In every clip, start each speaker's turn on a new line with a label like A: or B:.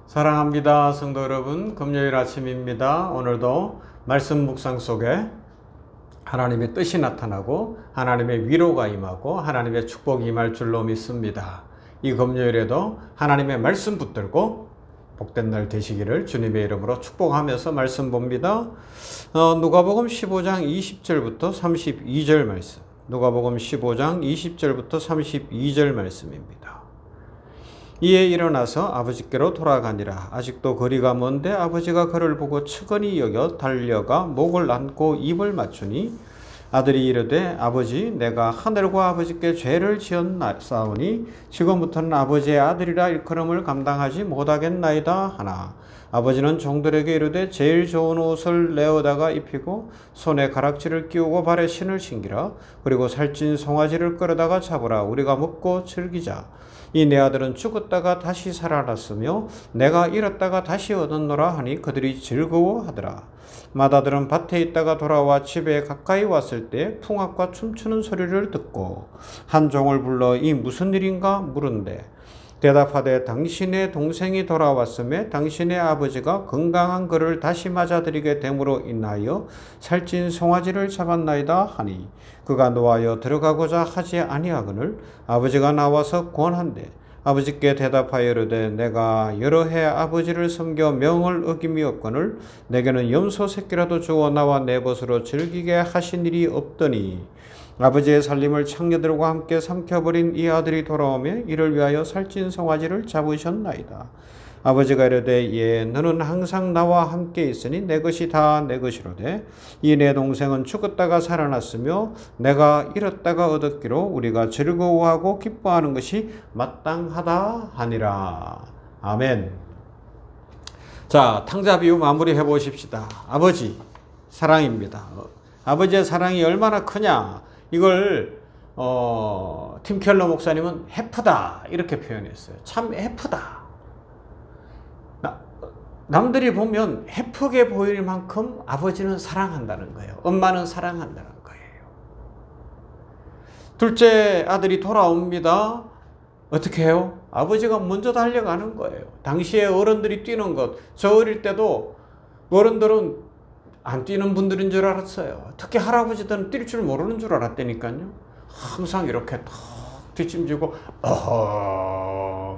A: 사랑합니다. 성도 여러분, 금요일 아침입니다. 오늘도 말씀 묵상 속에 하나님의 뜻이 나타나고 하나님의 위로가 임하고 하나님의 축복이 임할 줄로 믿습니다. 이 금요일에도 하나님의 말씀 붙들고 복된 날 되시기를 주님의 이름으로 축복하면서 말씀 봅니다. 누가복음 15장 20절부터 32절 말씀. 누가복음 15장 20절부터 32절 말씀입니다. 이에 일어나서 아버지께로 돌아가니라. 아직도 거리가 먼데 아버지가 그를 보고 측은히 여겨 달려가 목을 안고 입을 맞추니 아들이 이르되 아버지 내가 하늘과 아버지께 죄를 지었사오니 지금부터는 아버지의 아들이라 일컬음을 감당하지 못하겠나이다 하나 아버지는 종들에게 이르되 제일 좋은 옷을 내어다가 입히고 손에 가락지를 끼우고 발에 신을 신기라. 그리고 살찐 송아지를 끌어다가 잡으라. 우리가 먹고 즐기자. 이 내 아들은 죽었다가 다시 살아났으며 내가 잃었다가 다시 얻었노라 하니 그들이 즐거워하더라. 맏아들은 밭에 있다가 돌아와 집에 가까이 왔을 때 풍악과 춤추는 소리를 듣고 한 종을 불러 이 무슨 일인가 물은데 대답하되 당신의 동생이 돌아왔음에 당신의 아버지가 건강한 그를 다시 맞아들이게 됨으로 인하여 살찐 송아지를 잡았나이다 하니 그가 노하여 들어가고자 하지 아니하거늘 아버지가 나와서 권한대 아버지께 대답하여 이르되 내가 여러 해 아버지를 섬겨 명을 어김이 없거늘 내게는 염소 새끼라도 주어 나와 내 벗으로 즐기게 하신 일이 없더니 아버지의 살림을 창녀들과 함께 삼켜버린 이 아들이 돌아오며 이를 위하여 살찐 송아지를 잡으셨나이다. 아버지가 이르되 예 너는 항상 나와 함께 있으니 내 것이 다 내 것이로되 이 내 동생은 죽었다가 살아났으며 내가 잃었다가 얻었기로 우리가 즐거워하고 기뻐하는 것이 마땅하다 하니라. 아멘. 자, 탕자 비유 마무리해 보십시다. 아버지 사랑입니다. 아버지의 사랑이 얼마나 크냐 이걸 팀 켈러 목사님은 해프다 이렇게 표현했어요. 참 해프다. 남들이 보면 해프게 보일 만큼 아버지는 사랑한다는 거예요. 엄마는 사랑한다는 거예요. 둘째 아들이 돌아옵니다. 어떻게 해요? 아버지가 먼저 달려가는 거예요. 당시에 어른들이 뛰는 것, 저 어릴 때도 어른들은 안 뛰는 분들인 줄 알았어요. 특히 할아버지들은 뛸 줄 모르는 줄 알았다니까요. 항상 이렇게 탁 뒷짐지고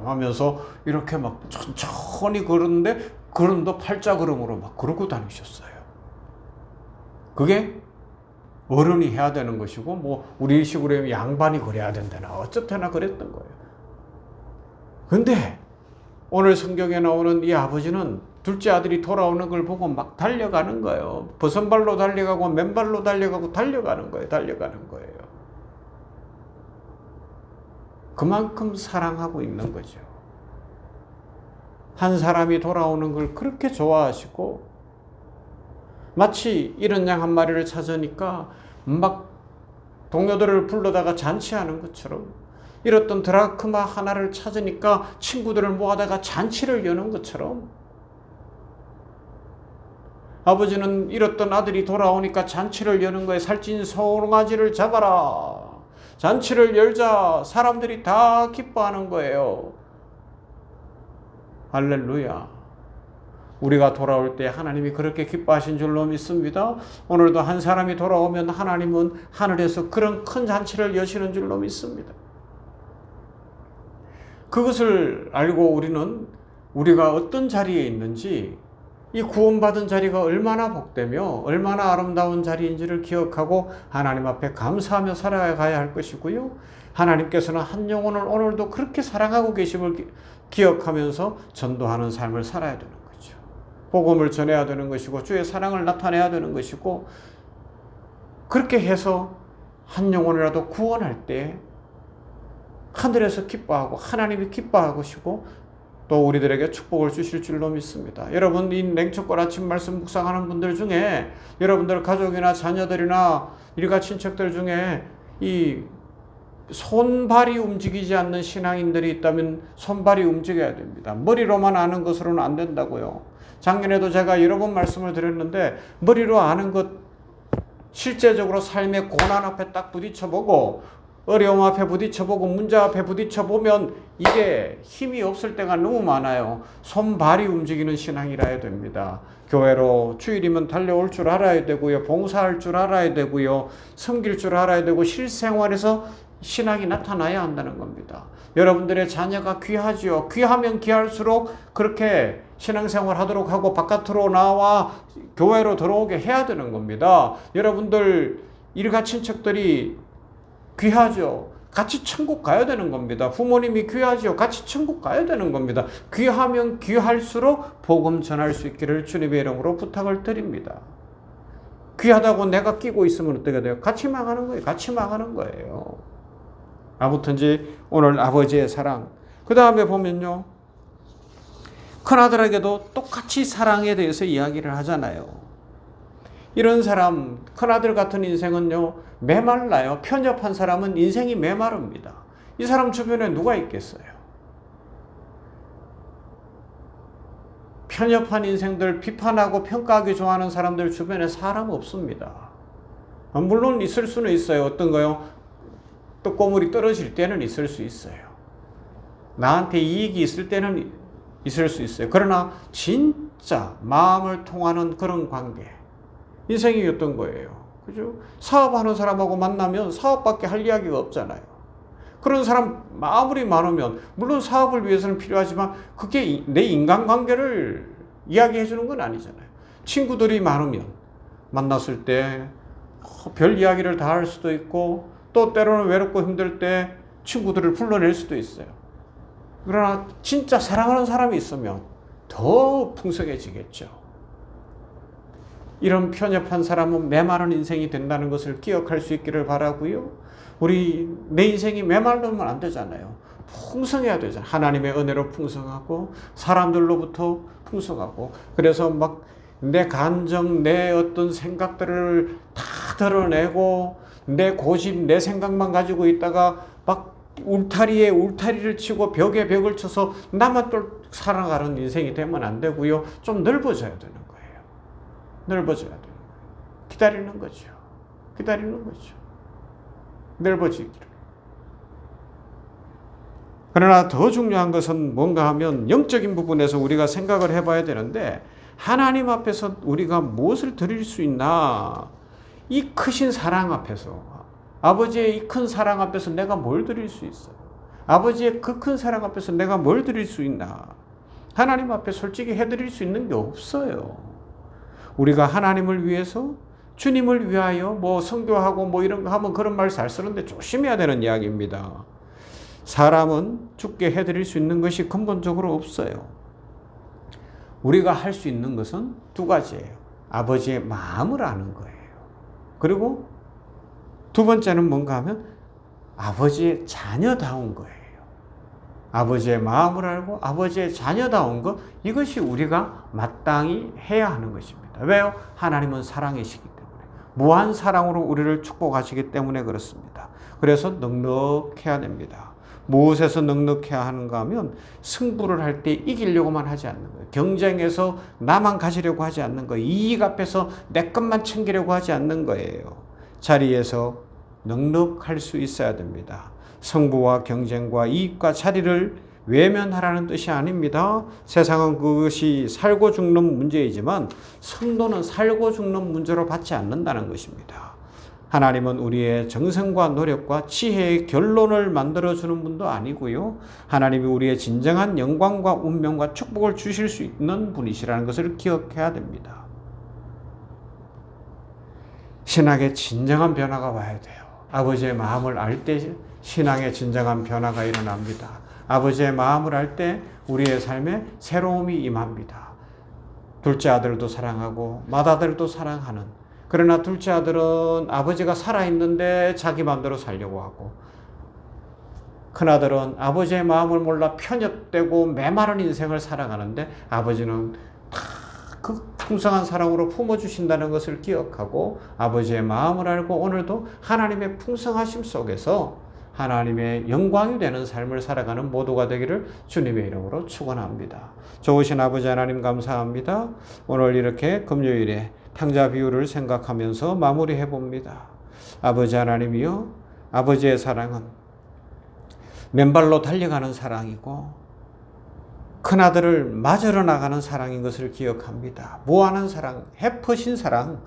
A: 하면서 이렇게 막 천천히 걸었는데 걸음도 팔자걸음으로 막 그러고 다니셨어요. 그게 어른이 해야 되는 것이고 뭐 우리 식으로 양반이 그래야 된다나 어쨌거나 그랬던 거예요. 근데 오늘 성경에 나오는 이 아버지는 둘째 아들이 돌아오는 걸 보고 막 달려가는 거예요. 버선발로 달려가고 맨발로 달려가고 달려가는 거예요. 달려가는 거예요. 그만큼 사랑하고 있는 거죠. 한 사람이 돌아오는 걸 그렇게 좋아하시고 마치 이런 양 한 마리를 찾으니까 막 동료들을 불러다가 잔치하는 것처럼 잃었던 드라크마 하나를 찾으니까 친구들을 모아다가 잔치를 여는 것처럼 아버지는 잃었던 아들이 돌아오니까 잔치를 여는 거에 살찐 송아지를 잡아라. 잔치를 열자. 사람들이 다 기뻐하는 거예요. 할렐루야. 우리가 돌아올 때 하나님이 그렇게 기뻐하신 줄로 믿습니다. 오늘도 한 사람이 돌아오면 하나님은 하늘에서 그런 큰 잔치를 여시는 줄로 믿습니다. 그것을 알고 우리는 우리가 어떤 자리에 있는지 이 구원받은 자리가 얼마나 복되며 얼마나 아름다운 자리인지를 기억하고 하나님 앞에 감사하며 살아가야 할 것이고요. 하나님께서는 한 영혼을 오늘도 그렇게 사랑하고 계심을 기억하면서 전도하는 삶을 살아야 되는 거죠. 복음을 전해야 되는 것이고 주의 사랑을 나타내야 되는 것이고 그렇게 해서 한 영혼이라도 구원할 때 하늘에서 기뻐하고 하나님이 기뻐하시고 또 우리들에게 축복을 주실 줄로 믿습니다. 여러분 이 냉철골 아침 말씀 묵상하는 분들 중에 여러분들 가족이나 자녀들이나 일가 친척들 중에 이 손발이 움직이지 않는 신앙인들이 있다면 손발이 움직여야 됩니다. 머리로만 아는 것으로는 안 된다고요. 작년에도 제가 여러 번 말씀을 드렸는데 머리로 아는 것 실제적으로 삶의 고난 앞에 딱 부딪혀보고 어려움 앞에 부딪혀보고 문제 앞에 부딪혀보면 이게 힘이 없을 때가 너무 많아요. 손발이 움직이는 신앙이라 해야 됩니다. 교회로 주일이면 달려올 줄 알아야 되고요. 봉사할 줄 알아야 되고요. 섬길 줄 알아야 되고 실생활에서 신앙이 나타나야 한다는 겁니다. 여러분들의 자녀가 귀하지요. 귀하면 귀할수록 그렇게 신앙생활 하도록 하고 바깥으로 나와 교회로 들어오게 해야 되는 겁니다. 여러분들 일가 친척들이 귀하죠. 같이 천국 가야 되는 겁니다. 부모님이 귀하죠. 같이 천국 가야 되는 겁니다. 귀하면 귀할수록 복음 전할 수 있기를 주님의 이름으로 부탁을 드립니다. 귀하다고 내가 끼고 있으면 어떻게 돼요? 같이 망하는 거예요. 같이 망하는 거예요. 아무튼지 오늘 아버지의 사랑. 그 다음에 보면요. 큰아들에게도 똑같이 사랑에 대해서 이야기를 하잖아요. 이런 사람, 큰아들 같은 인생은요, 메말라요. 편협한 사람은 인생이 메마릅니다. 이 사람 주변에 누가 있겠어요? 편협한 인생들, 비판하고 평가하기 좋아하는 사람들 주변에 사람 없습니다. 물론 있을 수는 있어요. 어떤 거요? 떡고물이 떨어질 때는 있을 수 있어요. 나한테 이익이 있을 때는 있을 수 있어요. 그러나 진짜 마음을 통하는 그런 관계, 인생이 어떤 거예요? 그죠? 사업하는 사람하고 만나면 사업밖에 할 이야기가 없잖아요. 그런 사람 아무리 많으면 물론 사업을 위해서는 필요하지만 그게 내 인간관계를 이야기해 주는 건 아니잖아요. 친구들이 많으면 만났을 때 별 이야기를 다 할 수도 있고 또 때로는 외롭고 힘들 때 친구들을 불러낼 수도 있어요. 그러나 진짜 사랑하는 사람이 있으면 더 풍성해지겠죠. 이런 편협한 사람은 메마른 인생이 된다는 것을 기억할 수 있기를 바라고요. 내 인생이 메마르면 안 되잖아요. 풍성해야 되잖아요. 하나님의 은혜로 풍성하고 사람들로부터 풍성하고 그래서 막 내 감정, 내 어떤 생각들을 다 드러내고 내 고집, 내 생각만 가지고 있다가 막 울타리에 울타리를 치고 벽에 벽을 쳐서 나만 또 살아가는 인생이 되면 안 되고요. 좀 넓어져야 되는 거예요. 넓어져야 되는 거예요. 기다리는 거죠. 기다리는 거죠. 넓어지기를. 그러나 더 중요한 것은 뭔가 하면 영적인 부분에서 우리가 생각을 해봐야 되는데 하나님 앞에서 우리가 무엇을 드릴 수 있나? 이 크신 사랑 앞에서 아버지의 이 큰 사랑 앞에서 내가 뭘 드릴 수 있어요? 아버지의 그 큰 사랑 앞에서 내가 뭘 드릴 수 있나? 하나님 앞에 솔직히 해드릴 수 있는 게 없어요. 우리가 하나님을 위해서 주님을 위하여 뭐 선교하고 뭐 이런 거 하면 그런 말 잘 쓰는데 조심해야 되는 이야기입니다. 사람은 죽게 해드릴 수 있는 것이 근본적으로 없어요. 우리가 할 수 있는 것은 두 가지예요. 아버지의 마음을 아는 거예요. 그리고 두 번째는 뭔가 하면 아버지의 자녀다운 거예요. 아버지의 마음을 알고 아버지의 자녀다운 것, 이것이 우리가 마땅히 해야 하는 것입니다. 왜요? 하나님은 사랑이시기 때문에. 무한 사랑으로 우리를 축복하시기 때문에 그렇습니다. 그래서 넉넉해야 됩니다. 무엇에서 넉넉해야 하는가 하면 승부를 할 때 이기려고만 하지 않는 거예요. 경쟁에서 나만 가지려고 하지 않는 거예요. 이익 앞에서 내 것만 챙기려고 하지 않는 거예요. 자리에서 넉넉할 수 있어야 됩니다. 성부와 경쟁과 이익과 자리를 외면하라는 뜻이 아닙니다. 세상은 그것이 살고 죽는 문제이지만 성도는 살고 죽는 문제로 받지 않는다는 것입니다. 하나님은 우리의 정성과 노력과 지혜의 결론을 만들어주는 분도 아니고요. 하나님이 우리의 진정한 영광과 운명과 축복을 주실 수 있는 분이시라는 것을 기억해야 됩니다. 신앙의 진정한 변화가 와야 돼요. 아버지의 마음을 알 때 신앙의 진정한 변화가 일어납니다. 아버지의 마음을 알 때 우리의 삶에 새로움이 임합니다. 둘째 아들도 사랑하고 맏아들도 사랑하는, 그러나 둘째 아들은 아버지가 살아있는데 자기 마음대로 살려고 하고, 큰아들은 아버지의 마음을 몰라 편협되고 메마른 인생을 살아가는데 아버지는 다 그 풍성한 사랑으로 품어주신다는 것을 기억하고 아버지의 마음을 알고 오늘도 하나님의 풍성하심 속에서 하나님의 영광이 되는 삶을 살아가는 모두가 되기를 주님의 이름으로 축원합니다. 좋으신 아버지 하나님 감사합니다. 오늘 이렇게 금요일에 탕자 비유를 생각하면서 마무리해 봅니다. 아버지 하나님이여, 아버지의 사랑은 맨발로 달려가는 사랑이고 큰아들을 맞으러 나가는 사랑인 것을 기억합니다. 무한한 사랑, 헤퍼신 사랑,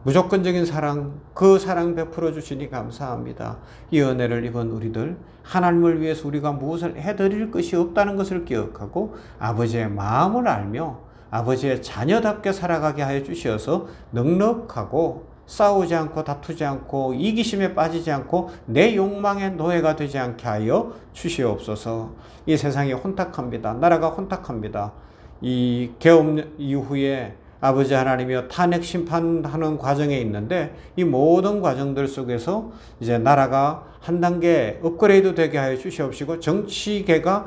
A: 무조건적인 사랑, 그 사랑 베풀어 주시니 감사합니다. 이 은혜를 입은 우리들, 하나님을 위해서 우리가 무엇을 해드릴 것이 없다는 것을 기억하고 아버지의 마음을 알며 아버지의 자녀답게 살아가게 하여 주시어서 넉넉하고 싸우지 않고 다투지 않고 이기심에 빠지지 않고 내 욕망의 노예가 되지 않게 하여 주시옵소서. 이 세상이 혼탁합니다. 나라가 혼탁합니다. 이 계엄 이후에 아버지 하나님이여 탄핵 심판하는 과정에 있는데 이 모든 과정들 속에서 이제 나라가 한 단계 업그레이드 되게 하여 주시옵시고 정치계가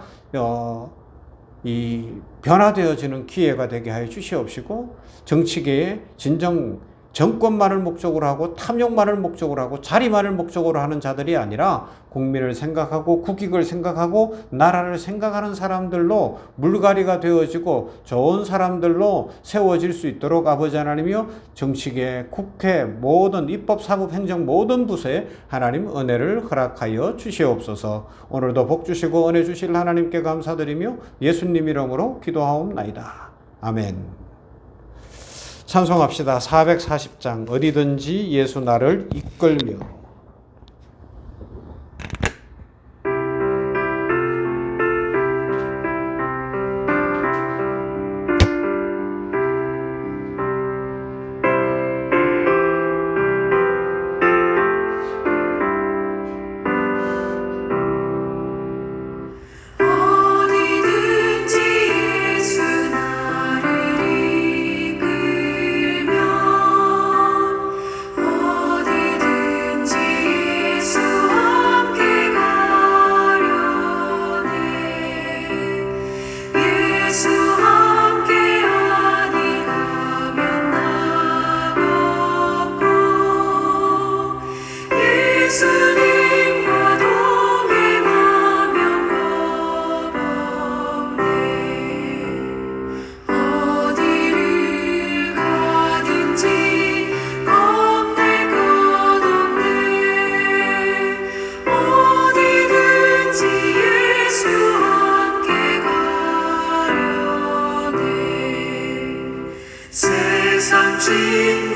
A: 이 변화되어지는 기회가 되게 하여 주시옵시고 정치계의 진정 정권만을 목적으로 하고 탐욕만을 목적으로 하고 자리만을 목적으로 하는 자들이 아니라 국민을 생각하고 국익을 생각하고 나라를 생각하는 사람들로 물갈이가 되어지고 좋은 사람들로 세워질 수 있도록 아버지 하나님이여 정치계, 국회, 모든 입법, 사법, 행정 모든 부서에 하나님 은혜를 허락하여 주시옵소서. 오늘도 복 주시고 은혜 주실 하나님께 감사드리며 예수님 이름으로 기도하옵나이다. 아멘. 찬송합시다. 440장 어디든지 예수 나를 이끌며.
B: 세상 죄